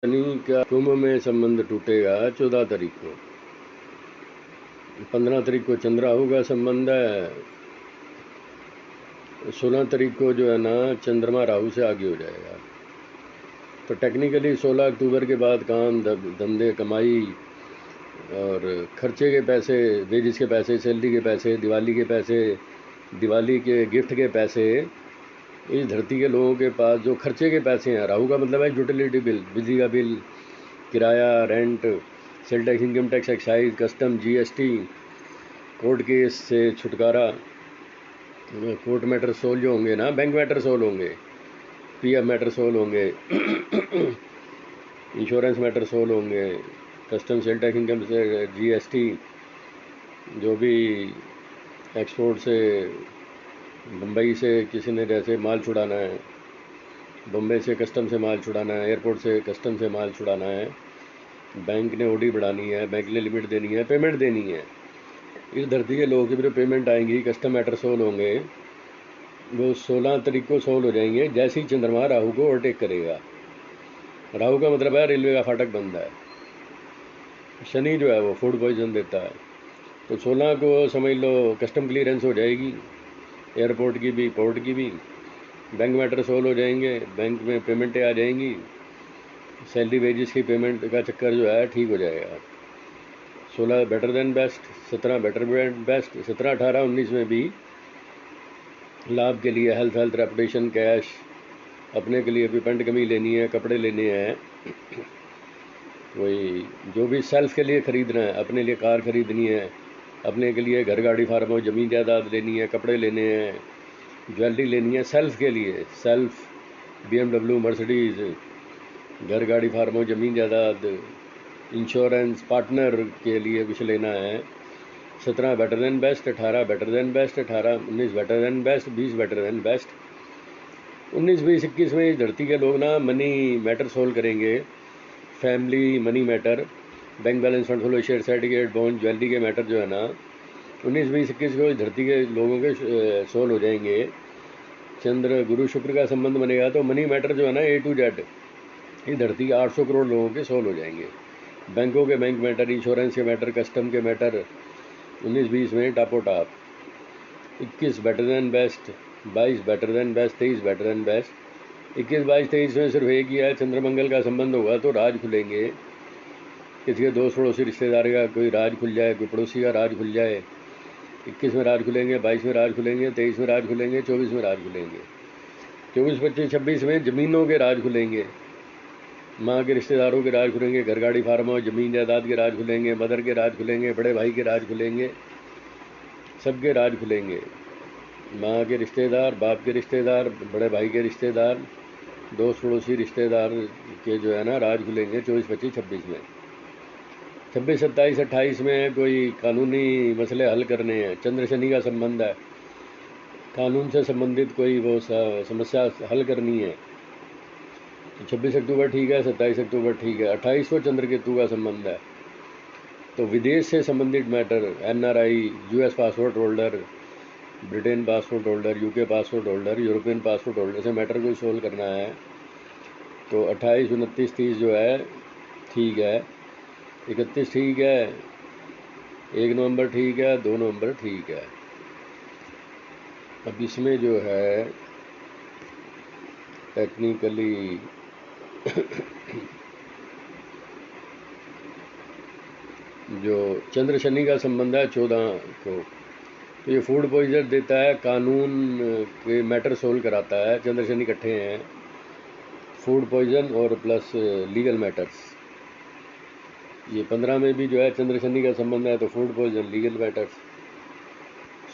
शनि का कुंभ में संबंध टूटेगा 14 तारीख को। 15 तारीख को चंद्र राहु का संबंध है। 16 तारीख को जो है ना चंद्रमा राहु से आगे हो जाएगा। तो टेक्निकली 16 अक्टूबर के बाद काम धंधे कमाई और खर्चे के पैसे, वेजिस के पैसे, सैलरी के पैसे, दिवाली के पैसे, दिवाली के गिफ्ट के पैसे, इस धरती के लोगों के पास जो खर्चे के पैसे हैं। राहु का मतलब है यूटिलिटी बिल, बिजली का बिल, किराया, rent, cell tax, income tax, excise, custom, GST, court case से छुटकारा, कोर्ट मैटर सोल्व जो होंगे ना, बैंक मैटर सोल्व होंगे, पीएफ मैटर सोल्व होंगे, इंश्योरेंस मैटर सोल्व होंगे, कस्टम, सेल टैक्स, इनकम से, जीएसटी, जो भी एक्सपोर्ट से मुंबई से किसी ने जैसे माल छुड़ाना है, बम्बई से कस्टम से माल छुड़ाना है, एयरपोर्ट से कस्टम से माल छुड़ाना है, बैंक ने ओडी बढ़ानी है, बैंक ने लिमिट देनी है, पेमेंट देनी है, इस धरती के लोगों की भी जो पेमेंट आएंगी, कस्टम मैटर सोल्व होंगे, वो 16 तारीख को सोल्व हो जाएंगे जैसे ही चंद्रमा राहु को ओवरटेक करेगा। राहु का मतलब है रेलवे का फाटक बंद है। शनि जो है वो फूड पॉइजन देता है। तो 16 को समझ लो कस्टम क्लियरेंस हो जाएगी, एयरपोर्ट की भी, पोर्ट की भी, बैंक मैटर सोल्व हो जाएंगे, बैंक में पेमेंटें आ जाएंगी, सैलरी वेजेस की पेमेंट का चक्कर जो है ठीक हो जाएगा। 16 better than best, 17 better than best, 17, 18, 19 में भी लाभ के लिए हेल्थ, रेपुटेशन, कैश, अपने के लिए भी पेंट कमी लेनी है, कपड़े लेने हैं, वही जो भी सेल्फ के लिए ख़रीदना है, अपने लिए कार ख़रीदनी है, अपने के लिए घर, गाड़ी, फार्म हाउस, ज़मीन जायदाद लेनी है, कपड़े लेने हैं, ज्वेलरी लेनी है, सेल्फ के लिए, सेल्फ BMW, मर्सिडीज़, घर, गाड़ी, फार्म हाउस, ज़मीन जायदाद, इंश्योरेंस, पार्टनर के लिए कुछ लेना है। 17 better than best, 18 better than best, 19 better than best, 20 better than best, 19, 20, 21 में इस धरती के लोग ना मनी मैटर सोल्व करेंगे। Family money matter, bank balance, fund flow, share certificate, bond, jewellery के मैटर जो है ना 19, 20, 21 को इस धरती के लोगों के सोल्व हो जाएंगे। चंद्र गुरु शुक्र का संबंध बनेगा तो मनी मैटर जो है ना A to Z इस धरती के 800 करोड़ लोगों के सोल्व हो जाएंगे। बैंकों के बैंक मैटर, इंश्योरेंस के मैटर, कस्टम के मैटर 19, 20 में टापो टाप। 21 better than best, 22 better than best, 23 better than best. 21, 22, 23 में सिर्फ एक ही है, चंद्रमंगल का संबंध होगा तो राज खुलेंगे। किसी के दोस्त पड़ोसी रिश्तेदार का कोई राज खुल जाए, कोई पड़ोसी का राज खुल जाए। 21 में राज खुलेंगे, 22 में राज खुलेंगे, 23 में राज खुलेंगे, 24 में राज खुलेंगे। 24, 25, 26 में ज़मीनों के राज खुलेंगे, माँ के रिश्तेदारों के राज खुलेंगे, घर, गाड़ी, फार्म हाउस, ज़मीन जायदाद के राज खुलेंगे, मदर के राज खुलेंगे, बड़े भाई के राज खुलेंगे, सबके राज खुलेंगे। माँ के रिश्तेदार, बाप के रिश्तेदार, बड़े भाई के रिश्तेदार, दोस्त पड़ोसी रिश्तेदार के जो है ना राज खुलेंगे 24, 25, 26 में। 26, 27, 28 में कोई कानूनी मसले हल करने हैं, चंद्र शनि का संबंध है, कानून से संबंधित कोई वो समस्या हल करनी है तो 26 अक्टूबर ठीक है, 27 अक्टूबर ठीक है। 28 को चंद्र केतु का संबंध है तो विदेश से संबंधित matter, NRI, US passport holder, Britain passport holder, UK passport holder, European passport holder से मैटर को सोल्व करना है तो 28, 29, 30 जो है ठीक है, 31 ठीक है, 1 नवंबर ठीक है, 2 नवंबर ठीक है। अब इसमें जो है टेक्निकली जो चंद्र शनि का संबंध है 14 को, तो ये फूड पॉइजन देता है, कानून के मैटर सोल्व कराता है। चंद्र शनि इकट्ठे हैं, फूड पॉइजन और प्लस लीगल मैटर्स। ये 15 में भी जो है चंद्र शनि का संबंध है तो फूड पॉइजन, लीगल मैटर्स।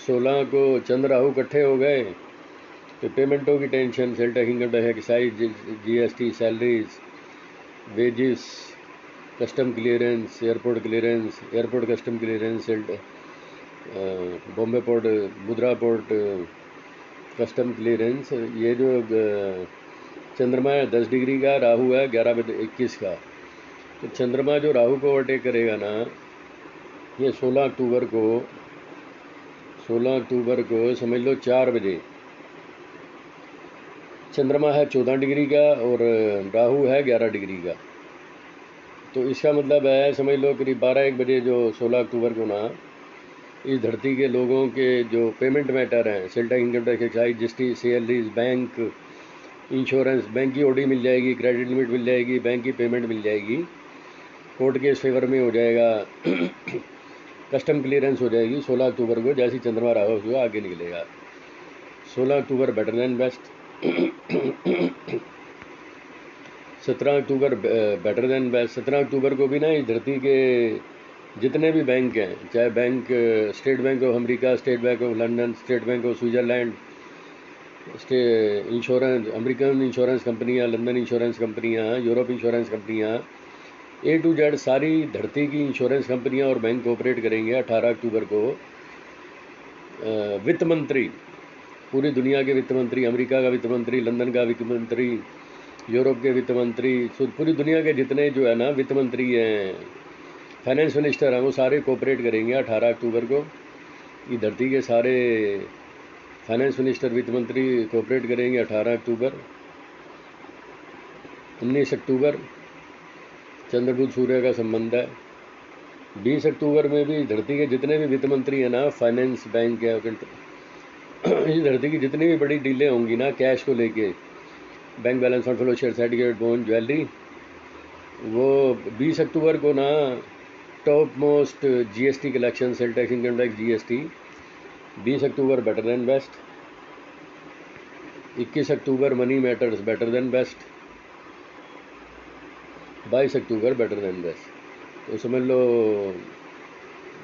16 को चंद्र राहु इकट्ठे हो गए तो पेमेंटों की tension, sale tax, income tax, excise, GST, salaries, wages, custom clearance, airport custom clearance, Bombay port, Mundra port custom clearance. ये जो चंद्रमा है 10 डिग्री का, राहु है 11-21 का। तो चंद्रमा जो राहु को ओवरटेक करेगा ना, ये 16 अक्टूबर को समझ लो 4 बजे। चंद्रमा है 14 डिग्री का और राहु है 11 डिग्री का। तो इसका मतलब है, समझ लो करीब 12-1 बजे जो 16 अक्टूबर को ना इस धरती के लोगों के जो पेमेंट मैटर हैं, cell tax, income tax, excise, GST, salaries, bank, insurance, bank की ओडी मिल जाएगी, क्रेडिट लिमिट मिल जाएगी, बैंक की पेमेंट मिल जाएगी, कोर्ट के फेवर में हो जाएगा, कस्टम क्लियरेंस हो जाएगी 16 अक्टूबर को। जैसे ही चंद्रमा रहा उसको आगे निकलेगा। 16 अक्टूबर बेटर देन बेस्ट। 17 अक्टूबर बेटर देन बेस्ट। 17 अक्टूबर को भी ना इस धरती के जितने भी बैंक हैं, चाहे bank state bank of America, state bank of London, state bank of Switzerland, insurance, American insurance कंपनियां, लंदन इंश्योरेंस कंपनियां, यूरोप इंश्योरेंस कंपनियां, ए टू जेड सारी धरती की इंश्योरेंस कंपनियां और बैंक कोऑपरेट करेंगे 18 अक्टूबर को। वित्त मंत्री, पूरी दुनिया के वित्त मंत्री, अमेरिका का वित्त मंत्री, लंदन का वित्त मंत्री, यूरोप के वित्त मंत्री, पूरी दुनिया के जितने जो है ना वित्त मंत्री हैं, फाइनेंस मिनिस्टर हैं, वो सारे कोऑपरेट करेंगे 18 अक्टूबर को। ये धरती के सारे फाइनेंस मिनिस्टर, वित्त मंत्री कोऑपरेट करेंगे 18 अक्टूबर। 19 अक्टूबर चंद्रबुध सूर्य का संबंध है। 20 अक्टूबर में भी धरती के जितने भी वित्त मंत्री हैं ना, फाइनेंस, बैंक है, इस धरती की जितनी भी बड़ी डीलें होंगी ना कैश को लेके, bank balance, fund flow, share certificate, bond, jewellery, वो 20 अक्टूबर को ना top most GST collection, sale tax, income tax, GST, 20 अक्टूबर बेटर देन बेस्ट। 21 अक्टूबर money matters better than best. 22 अक्टूबर बेटर देन बेस्ट। तो समझ लो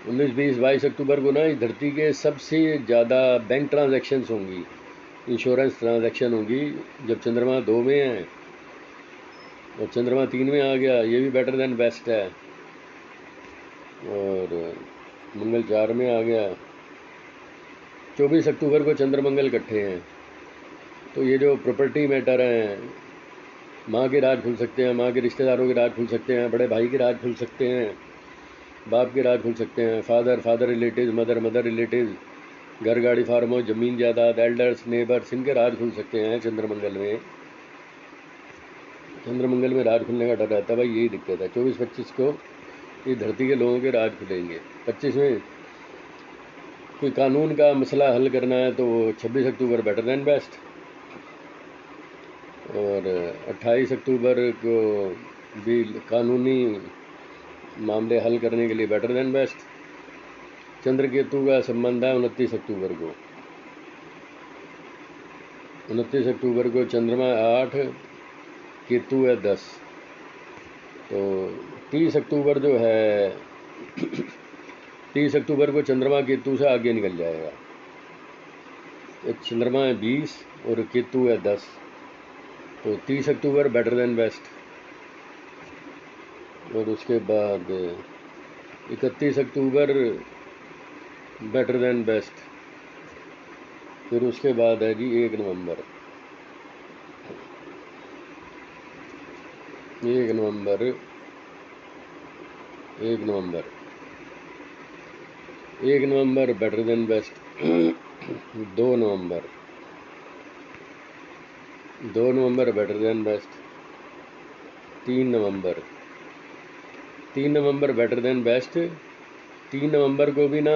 19, 20, 22 अक्टूबर को ना इस धरती के सबसे ज़्यादा बैंक ट्रांजैक्शंस होंगी, इंश्योरेंस ट्रांजैक्शन होंगी, जब चंद्रमा 2 में है और चंद्रमा 3 में आ गया, ये भी बेटर देन बेस्ट है, और मंगल 4 में आ गया। 24 अक्टूबर को चंद्र मंगल इकट्ठे हैं, तो ये जो प्रॉपर्टी मैटर हैं, माँ के राज खुल सकते हैं, माँ के रिश्तेदारों के राज खुल सकते हैं, बड़े भाई के राज खुल सकते हैं, बाप के राज खुल सकते हैं, फादर रिलेटिव, मदर रिलेटिव, घर, गाड़ी, फार्म हाउस, ज़मीन, जायदाद, एल्डर्स, नेबर्स, इनके राज खुल सकते हैं चंद्रमंगल में। चंद्रमंगल में राज खुलने का डर रहता है भाई, यही दिक्कत है। 24-25 को इस धरती के लोगों के राज खुलेंगे। 25 में कोई कानून का मसला हल करना है तो 26 अक्टूबर बेटर देन बेस्ट, और 28 अक्टूबर को भी कानूनी मामले हल करने के लिए बेटर देन बेस्ट। चंद्र केतु का संबंध है 29 अक्टूबर को। 29 अक्टूबर को चंद्रमा 8, केतु है 10, तो 30 अक्टूबर जो है 30 अक्टूबर को चंद्रमा केतु से आगे निकल जाएगा। चंद्रमा है 20 और केतु है 10, तो 30 अक्टूबर बेटर देन बेस्ट। और उसके बाद 31 अक्टूबर बेटर देन बेस्ट। फिर उसके बाद है जी 1 नवंबर। 1 नवंबर 1 नवंबर 1 नवंबर बेटर देन बेस्ट। 2 नवंबर 2 नवंबर बेटर देन बेस्ट। 3 नवंबर 3 नवंबर बेटर देन बेस्ट। 3 नवंबर को भी ना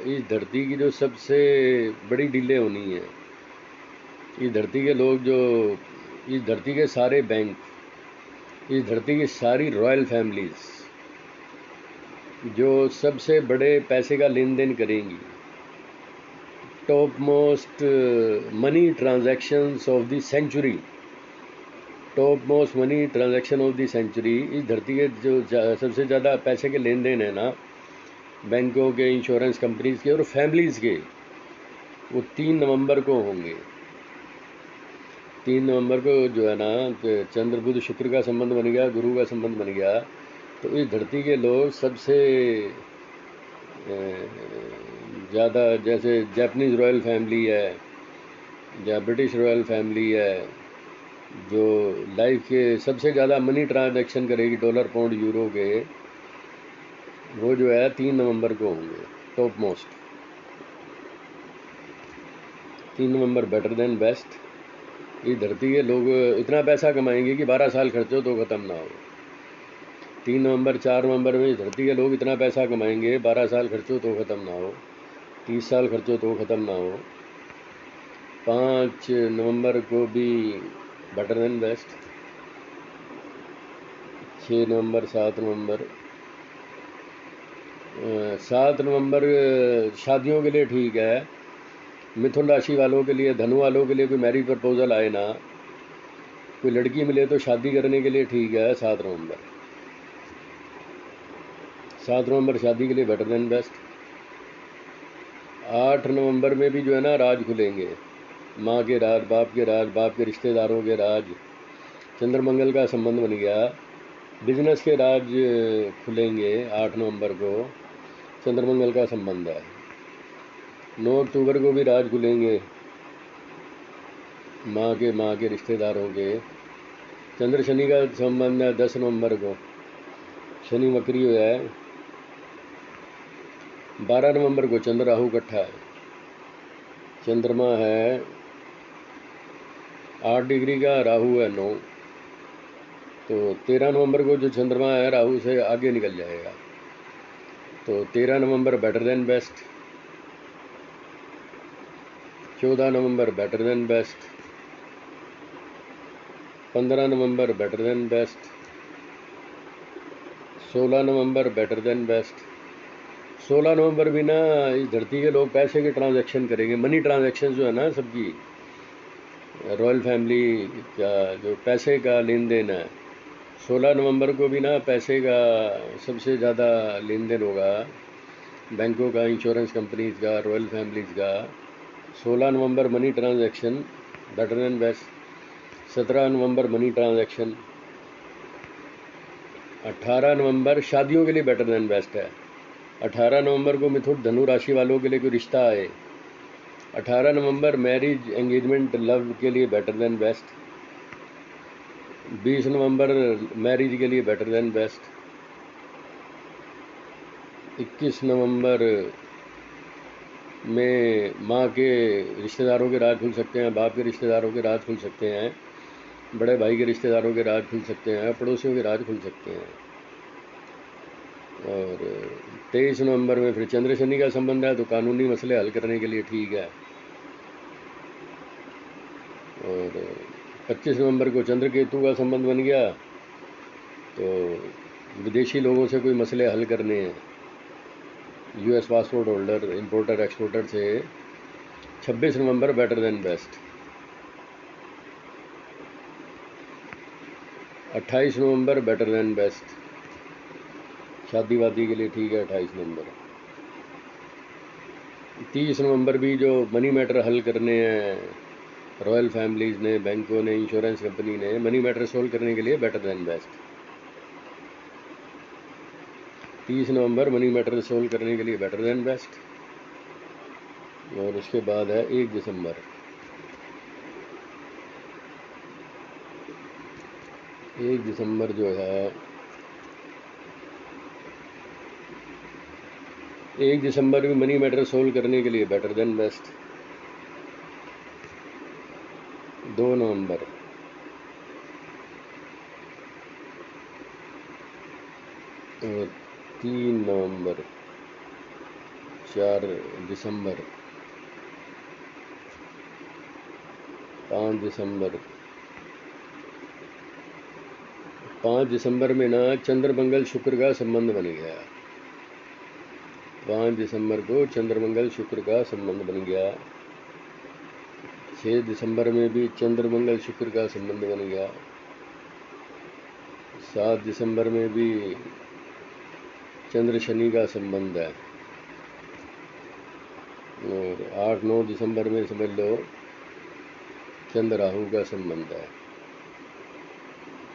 इस धरती की जो सबसे बड़ी डीलें होनी है, इस धरती के लोग, जो इस धरती के सारे बैंक, इस धरती की सारी रॉयल फैमिलीज जो सबसे बड़े पैसे का लेन देन करेंगी, top most money transactions of the century, top most money transaction of the century, इस धरती के जो सबसे ज़्यादा पैसे के लेन देन है ना, बैंकों के, इंश्योरेंस कंपनीज के और फैमिलीज़ के, वो 3 नवंबर को होंगे। 3 नवंबर को जो है ना चंद्र बुध शुक्र का संबंध बन गया, गुरु का संबंध बन गया, तो इस धरती के लोग सबसे ज़्यादा, जैसे जापानीज़ रॉयल फैमिली है या ब्रिटिश रॉयल फैमिली है, जो लाइफ के सबसे ज़्यादा मनी ट्रांजैक्शन करेगी, डॉलर, पाउंड, यूरो के, वो जो है 3 नवंबर को होंगे टॉप मोस्ट। 3 नवंबर बेटर देन बेस्ट। इस धरती के लोग इतना पैसा कमाएंगे कि 12 साल खर्चो तो ख़त्म ना हो। 3 नवंबर 4 नवंबर में धरती के लोग इतना पैसा कमाएंगे, 12 साल खर्चो तो ख़त्म ना हो, 30 साल खर्चो तो ख़त्म ना हो। 5 नवंबर को भी बेटर देन बेस्ट। 6 नवंबर 7 नवंबर 7 नवंबर शादियों के लिए ठीक है। मिथुन राशि वालों के लिए, धनु वालों के लिए कोई मैरिज प्रपोजल आए ना, कोई लड़की मिले तो शादी करने के लिए ठीक है। 7 नवंबर 7 नवंबर शादी के लिए बेटर देन बेस्ट। 8 नवंबर में भी जो है ना राज खुलेंगे, माँ के राज, बाप के राज, बाप के रिश्तेदारों के राज। चंद्रमंगल का संबंध बन गया, बिजनेस के राज खुलेंगे। 8 नवंबर को चंद्रमंगल का संबंध है। 9 अक्टूबर को भी राज खुलेंगे, माँ के रिश्तेदारों के। चंद्र शनि का संबंध है 10 नवंबर को, शनि वक्री हुआ है। 12 नवंबर को चंद्र राहु इकट्ठा है, चंद्रमा है 8 डिग्री का, राहु है 9। तो 13 नवंबर को जो चंद्रमा है राहु से आगे निकल जाएगा। तो 13 नवंबर बेटर देन बेस्ट। 14 नवंबर बेटर देन बेस्ट। 15 नवंबर बेटर देन बेस्ट। 16 नवंबर बेटर देन बेस्ट। 16 नवंबर भी ना इस धरती के लोग पैसे के ट्रांजैक्शन करेंगे, मनी ट्रांजैक्शन जो है ना सबकी, रॉयल फैमिली का जो पैसे का लेन देन है, 16 नवंबर को भी ना पैसे का सबसे ज़्यादा लेन देन होगा, बैंकों का, इंश्योरेंस कंपनीज का, रॉयल फैमिलीज का। 16 नवंबर money transaction better than best. 17 नवंबर मनी ट्रांजैक्शन। 18 नवंबर शादियों के लिए बेटर देन बेस्ट है। 18 नवंबर को मिथुन धनु राशि वालों के लिए कोई रिश्ता आए। 18 नवंबर मैरिज, एंगेजमेंट, लव के लिए बेटर देन बेस्ट। 20 नवंबर मैरिज के लिए बेटर देन बेस्ट। 21 नवंबर में माँ के रिश्तेदारों के राज खुल सकते हैं, बाप के रिश्तेदारों के राज खुल सकते हैं, बड़े भाई के रिश्तेदारों के राज खुल सकते हैं, पड़ोसियों के राज खुल सकते हैं। और 23 नवंबर में फिर चंद्र शनि का संबंध है, तो कानूनी मसले हल करने के लिए ठीक है। और 25 नवंबर को चंद्र केतु का संबंध बन गया, तो विदेशी लोगों से कोई मसले हल करने हैं, US passport holder, importer exporter से। 26 नवंबर बेटर देन बेस्ट। 28 नवंबर बेटर देन बेस्ट, शादी वादी के लिए ठीक है। 28 नवंबर। 30 नवंबर भी जो मनी मैटर हल करने हैं, रॉयल फैमिलीज ने, बैंकों ने, इंश्योरेंस कंपनी ने, मनी मैटर सोल्व करने के लिए बेटर देन बेस्ट। 30 नवंबर मनी मैटर सोल्व करने के लिए बेटर देन बेस्ट। और उसके बाद है 1 दिसंबर। 1 दिसंबर जो है, 1 दिसंबर भी मनी मैटर सोल्व करने के लिए बेटर देन बेस्ट। 2 नवंबर, 3 नवंबर, 4 दिसंबर, 5 दिसंबर। 5 दिसंबर में ना चंद्र मंगल शुक्र का संबंध बन गया। 5 दिसंबर को चंद्र मंगल शुक्र का संबंध बन गया। 6 दिसंबर में भी चंद्र मंगल शुक्र का संबंध बन गया। 7 दिसंबर में भी चंद्र शनि का संबंध है। और 8-9 दिसंबर में समझ लो चंद्र राहु का संबंध है।